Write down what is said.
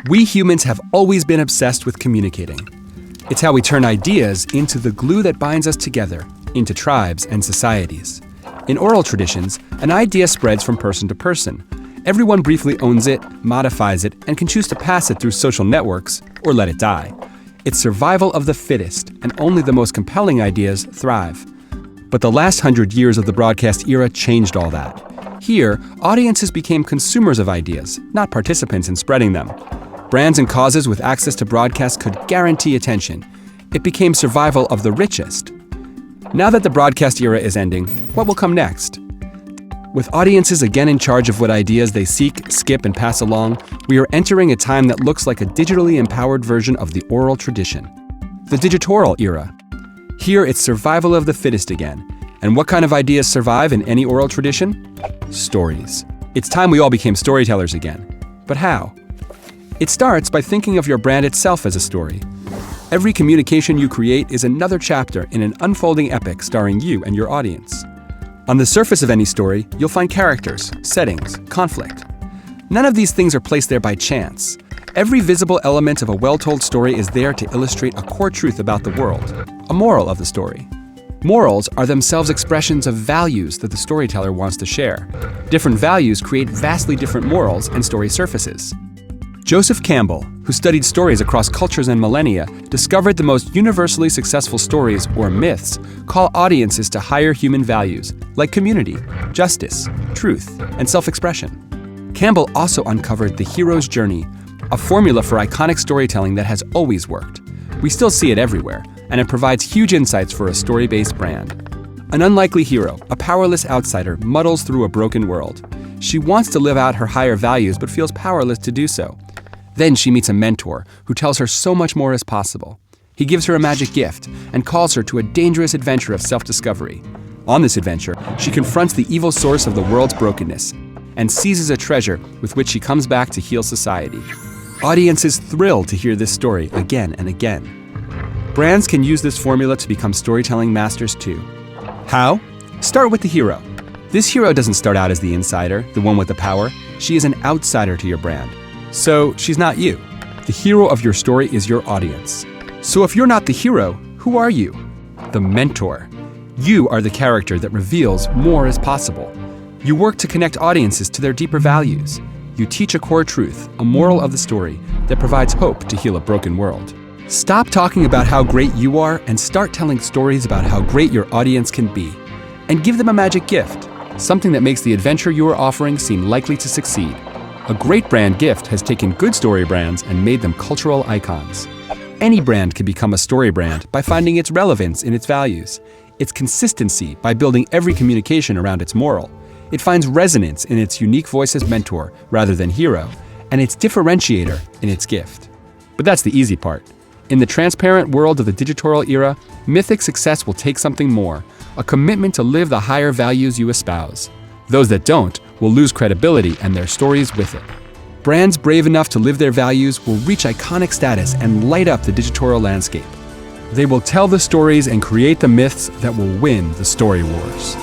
We humans have always been obsessed with communicating. It's how we turn ideas into the glue that binds us together, into tribes and societies. In oral traditions, an idea spreads from person to person. Everyone briefly owns it, modifies it, and can choose to pass it through social networks or let it die. It's survival of the fittest, and only the most compelling ideas thrive. But the last 100 years of the broadcast era changed all that. Here, audiences became consumers of ideas, not participants in spreading them. Brands and causes with access to broadcast could guarantee attention. It became survival of the richest. Now that the broadcast era is ending, what will come next? With audiences again in charge of what ideas they seek, skip, and pass along, we are entering a time that looks like a digitally empowered version of the oral tradition. The digital era. Here, it's survival of the fittest again. And what kind of ideas survive in any oral tradition? Stories. It's time we all became storytellers again. But how? It starts by thinking of your brand itself as a story. Every communication you create is another chapter in an unfolding epic starring you and your audience. On the surface of any story, you'll find characters, settings, conflict. None of these things are placed there by chance. Every visible element of a well-told story is there to illustrate a core truth about the world, a moral of the story. Morals are themselves expressions of values that the storyteller wants to share. Different values create vastly different morals and story surfaces. Joseph Campbell, who studied stories across cultures and millennia, discovered the most universally successful stories, or myths, call audiences to higher human values, like community, justice, truth, and self-expression. Campbell also uncovered the hero's journey, a formula for iconic storytelling that has always worked. We still see it everywhere, and it provides huge insights for a story-based brand. An unlikely hero, a powerless outsider, muddles through a broken world. She wants to live out her higher values but feels powerless to do so. Then she meets a mentor who tells her so much more is possible. He gives her a magic gift and calls her to a dangerous adventure of self-discovery. On this adventure, she confronts the evil source of the world's brokenness and seizes a treasure with which she comes back to heal society. Audiences thrill to hear this story again and again. Brands can use this formula to become storytelling masters too. How? Start with the hero. This hero doesn't start out as the insider, the one with the power. She is an outsider to your brand. So she's not you. The hero of your story is your audience. So if you're not the hero, who are you? The mentor. You are the character that reveals more is possible. You work to connect audiences to their deeper values. You teach a core truth, a moral of the story, that provides hope to heal a broken world. Stop talking about how great you are and start telling stories about how great your audience can be. And give them a magic gift, something that makes the adventure you are offering seem likely to succeed. A great brand gift has taken good story brands and made them cultural icons. Any brand can become a story brand by finding its relevance in its values, its consistency by building every communication around its moral. It finds resonance in its unique voice as mentor rather than hero, and its differentiator in its gift. But that's the easy part. In the transparent world of the digital era, mythic success will take something more, a commitment to live the higher values you espouse. Those that don't will lose credibility and their stories with it. Brands brave enough to live their values will reach iconic status and light up the digital landscape. They will tell the stories and create the myths that will win the story wars.